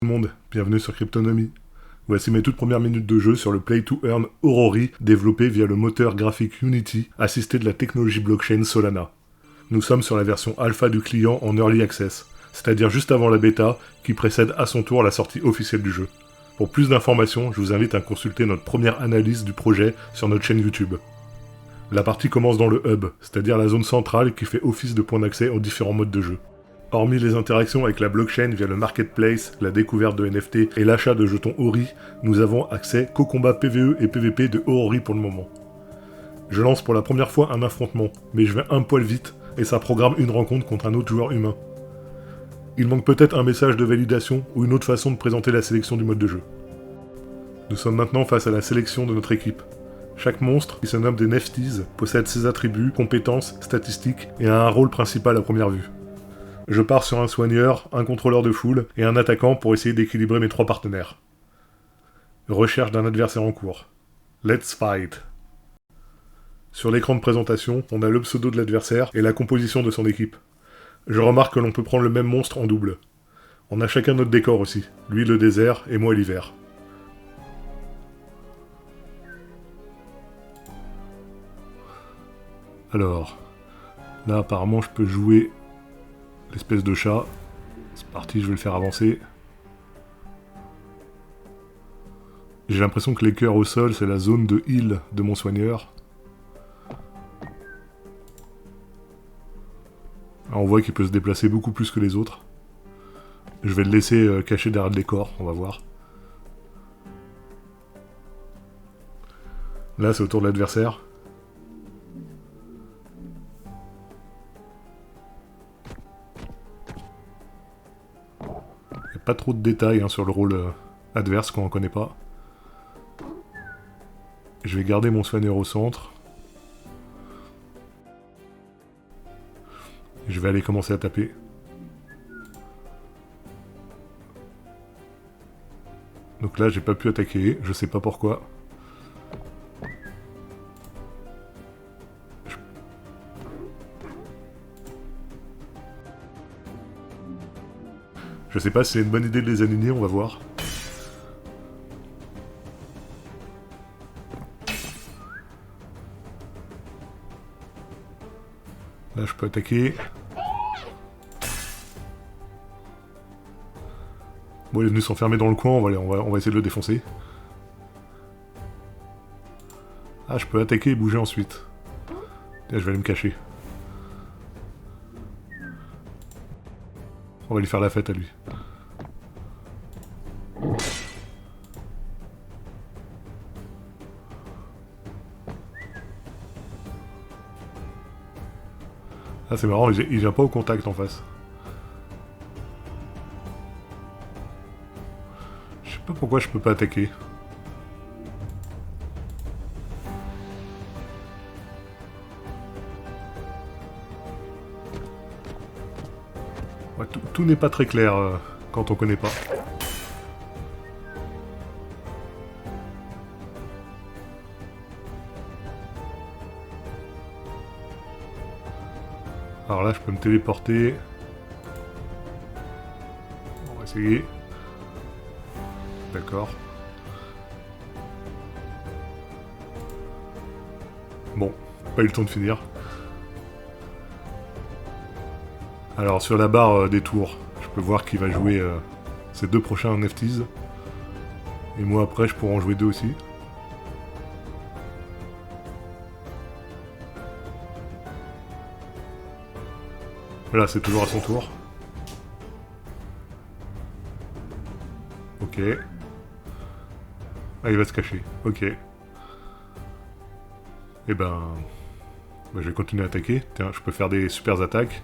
Tout le monde, bienvenue sur Cryptonomie. Voici mes toutes premières minutes de jeu sur le Play to Earn Aurori, développé via le moteur graphique Unity, assisté de la technologie blockchain Solana. Nous sommes sur la version alpha du client en Early Access, c'est-à-dire juste avant la bêta, qui précède à son tour la sortie officielle du jeu. Pour plus d'informations, je vous invite à consulter notre première analyse du projet sur notre chaîne YouTube. La partie commence dans le hub, c'est-à-dire la zone centrale qui fait office de point d'accès aux différents modes de jeu. Hormis les interactions avec la blockchain via le marketplace, la découverte de NFT et l'achat de jetons Ori, nous avons accès qu'aux combats PvE et PvP de Aurori pour le moment. Je lance pour la première fois un affrontement, mais je vais un poil vite et ça programme une rencontre contre un autre joueur humain. Il manque peut-être un message de validation ou une autre façon de présenter la sélection du mode de jeu. Nous sommes maintenant face à la sélection de notre équipe. Chaque monstre, qui se nomme des Nefties, possède ses attributs, compétences, statistiques et a un rôle principal à première vue. Je pars sur un soigneur, un contrôleur de foule et un attaquant pour essayer d'équilibrer mes trois partenaires. Recherche d'un adversaire en cours. Let's fight. Sur l'écran de présentation, on a le pseudo de l'adversaire et la composition de son équipe. Je remarque que l'on peut prendre le même monstre en double. On a chacun notre décor aussi, lui le désert et moi l'hiver. Alors, là apparemment je peux jouer l'espèce de chat. C'est parti, je vais le faire avancer. J'ai l'impression que les cœurs au sol, c'est la zone de heal de mon soigneur. Alors on voit qu'il peut se déplacer beaucoup plus que les autres. Je vais le laisser caché derrière le décor, on va voir. Là, c'est au tour de l'adversaire. Il n'y a pas trop de détails sur le rôle adverse qu'on ne connaît pas. Je vais garder mon soigneur au centre. Je vais aller commencer à taper. Donc là, j'ai pas pu attaquer, je sais pas pourquoi. Je sais pas si c'est une bonne idée de les aligner, on va voir. Là, je peux attaquer. Bon, il est venu s'enfermer dans le coin, on va essayer de le défoncer. Ah, je peux attaquer et bouger ensuite. Là, je vais aller me cacher. On va lui faire la fête à lui. Ah, c'est marrant, il vient pas au contact en face. Je sais pas pourquoi je peux pas attaquer. Ouais, tout n'est pas très clair quand on connaît pas. Alors là, je peux me téléporter. On va essayer. D'accord. Bon, pas eu le temps de finir. Alors sur la barre des tours, je peux voir qui va jouer ces deux prochains NFTs. Et moi après, je pourrai en jouer deux aussi. Là, c'est toujours à son tour. Ok. Ah, il va se cacher. Ok. Et ben... je vais continuer à attaquer. Tiens, je peux faire des super attaques.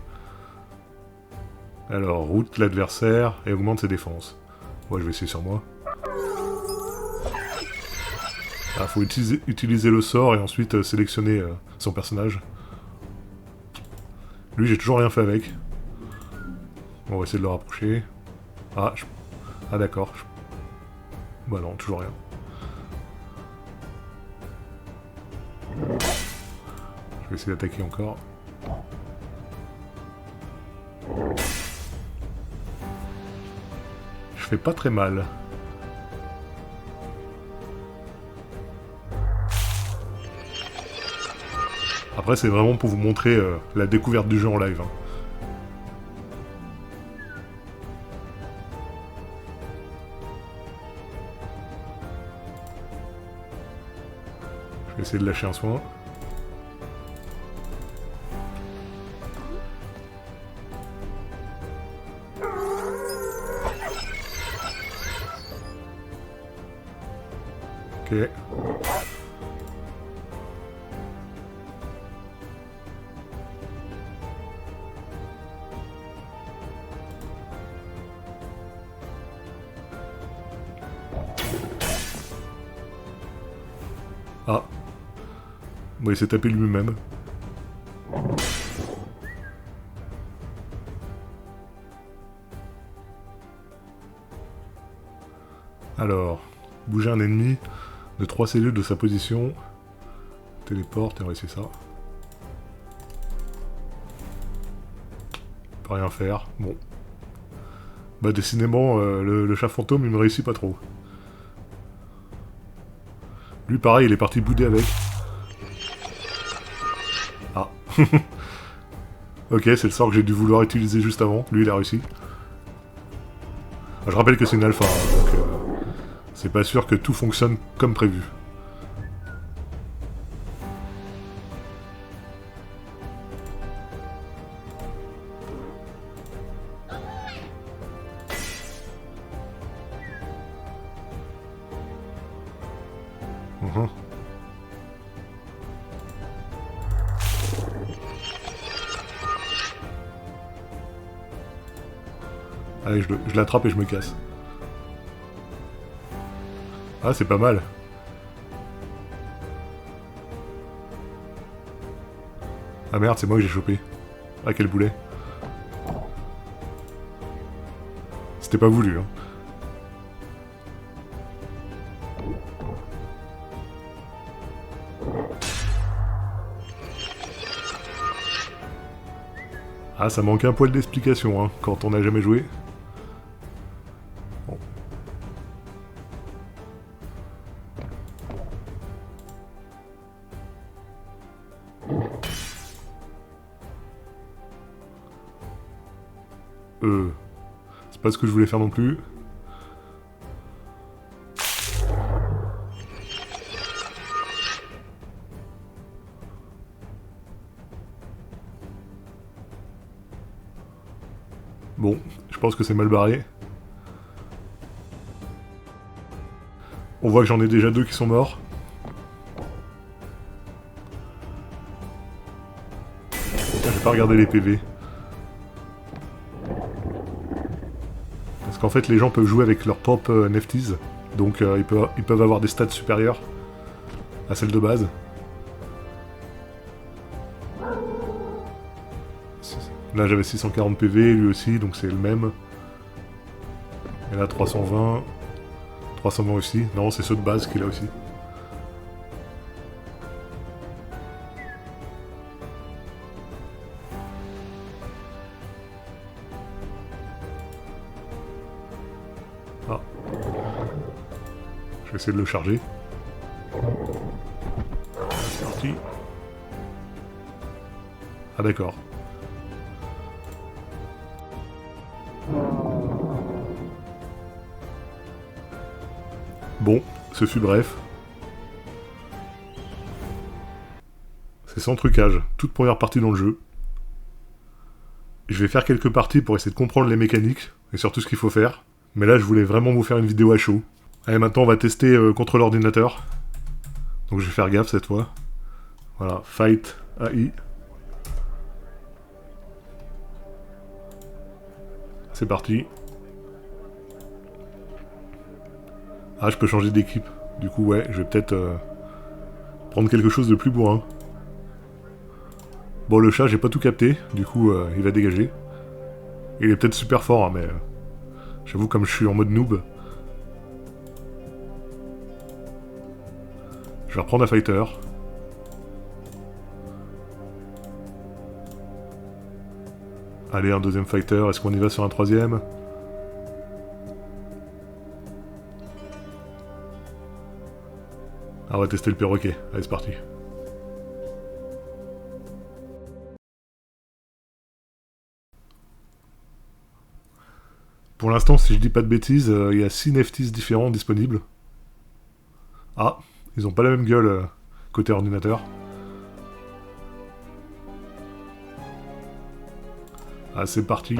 Alors, route l'adversaire et augmente ses défenses. Moi, je vais essayer sur moi. Ah, faut utiliser le sort et ensuite sélectionner son personnage. Lui, j'ai toujours rien fait avec. On va essayer de le rapprocher. Ah, ah d'accord. Bah non, toujours rien. Je vais essayer d'attaquer encore. fait pas très mal. Après, c'est vraiment pour vous montrer la découverte du jeu en live. Hein. Je vais essayer de lâcher un soin. Ok. Ah. Bon, il s'est tapé lui-même. Alors, bouger un ennemi de 3 cellules de sa position. Téléporte et on va essayer ça. Peut rien faire. Bon. Bah décidément, le chat fantôme, il me réussit pas trop. Lui, pareil, il est parti bouder avec. Ah. Ok, c'est le sort que j'ai dû vouloir utiliser juste avant. Lui, il a réussi. Je rappelle que c'est une alpha, hein, donc c'est pas sûr que tout fonctionne comme prévu. Allez, je l'attrape et je me casse. Ah, c'est pas mal. Ah merde, c'est moi que j'ai chopé. Ah, quel boulet. C'était pas voulu, hein. Ah, ça manque un poil d'explication, hein, quand on n'a jamais joué. Bon. C'est pas ce que je voulais faire non plus. Bon, je pense que c'est mal barré. On voit que j'en ai déjà 2 qui sont morts. J'ai pas regardé les PV. Parce qu'en fait, les gens peuvent jouer avec leurs propres nefties. Donc ils peuvent avoir des stats supérieures à celles de base. Là j'avais 640 PV, lui aussi, donc c'est le même. Et là 320. 320 aussi. Non, c'est ceux de base qu'il a aussi. Ah. Je vais essayer de le charger. C'est parti. Ah d'accord. Bon, ce fut bref. C'est sans trucage, toute première partie dans le jeu. Je vais faire quelques parties pour essayer de comprendre les mécaniques, et surtout ce qu'il faut faire. Mais là, je voulais vraiment vous faire une vidéo à chaud. Allez, maintenant, on va tester contre l'ordinateur. Donc je vais faire gaffe cette fois. Voilà, Fight AI. C'est parti. Ah, je peux changer d'équipe. Du coup, ouais, je vais peut-être prendre quelque chose de plus bourrin. Bon, le chat, j'ai pas tout capté. Du coup, il va dégager. Il est peut-être super fort, hein, mais... j'avoue, comme je suis en mode noob... je vais reprendre un fighter. Allez, un deuxième fighter. Est-ce qu'on y va sur un troisième? Ah, on va tester le perroquet. Allez, c'est parti. Pour l'instant, si je dis pas de bêtises, il y a 6 Neftis différents disponibles. Ah, ils ont pas la même gueule côté ordinateur. Ah, c'est parti.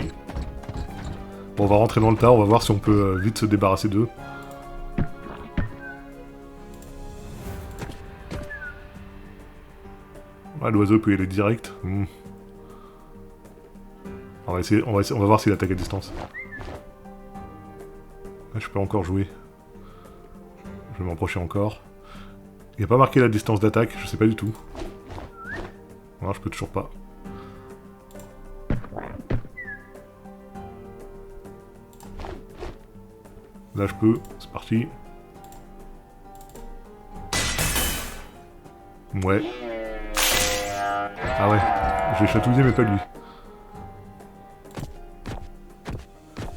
Bon, on va rentrer dans le tas, on va voir si on peut vite se débarrasser d'eux. Ah, l'oiseau peut y aller direct. On va essayer, on va voir s'il attaque à distance. Ah, je peux encore jouer. Je vais m'approcher encore. Il n'y a pas marqué la distance d'attaque, je sais pas du tout. Non, je peux toujours pas. Là je peux, c'est parti. Ouais. Ah ouais, j'ai chatouillé mais pas lui.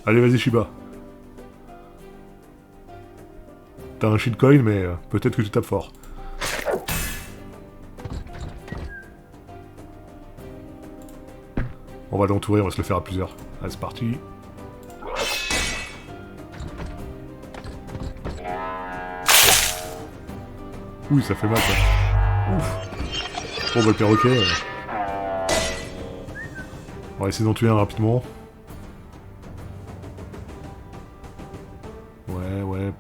Allez vas-y Shiba. T'as un shitcoin mais peut-être que tu tapes fort. On va l'entourer, on va se le faire à plusieurs. Allez c'est parti. Ouh, ça fait mal, ça. Ouf. Bon, bah, le perroquet... On va essayer d'en tuer un rapidement. Ouais...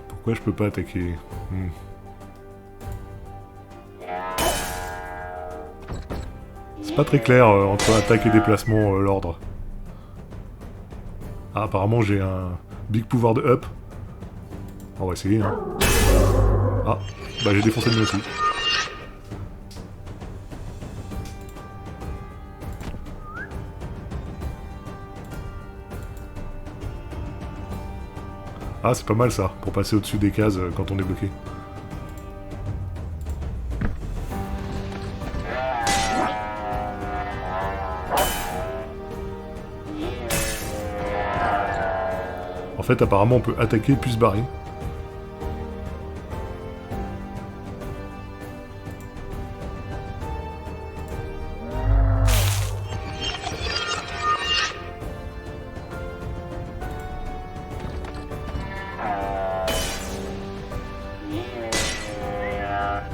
Pourquoi je peux pas attaquer C'est pas très clair entre attaque et déplacement, l'ordre. Ah, apparemment j'ai un big pouvoir de up. On va essayer, hein. Ah, bah j'ai défoncé le mien aussi. Ah, c'est pas mal ça, pour passer au-dessus des cases quand on est bloqué. En fait, apparemment, on peut attaquer puis se barrer.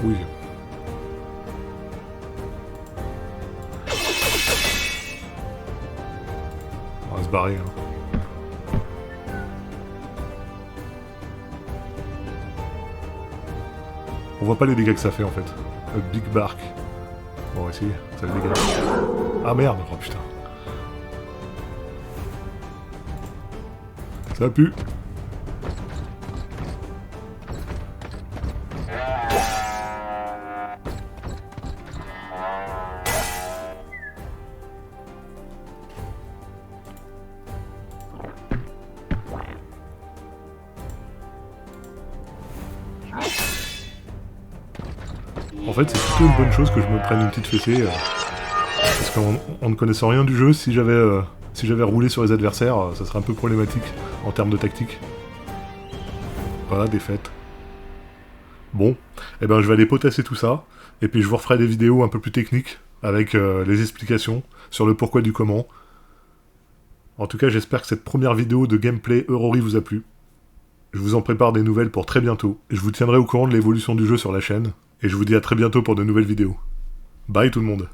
Oui. On va se barrer, hein. On voit pas les dégâts que ça fait en fait. Big Bark. Bon, on va essayer, ça le dégage. Ah merde, oh putain. Ça pue. En fait, c'est plutôt une bonne chose que je me prenne une petite fessée. Parce qu'en ne connaissant rien du jeu, si j'avais roulé sur les adversaires, ça serait un peu problématique en termes de tactique. Voilà, défaite. Bon, eh ben je vais aller potasser tout ça, et puis je vous referai des vidéos un peu plus techniques, avec les explications sur le pourquoi du comment. En tout cas, j'espère que cette première vidéo de gameplay Eurori vous a plu. Je vous en prépare des nouvelles pour très bientôt, et je vous tiendrai au courant de l'évolution du jeu sur la chaîne, et je vous dis à très bientôt pour de nouvelles vidéos. Bye tout le monde.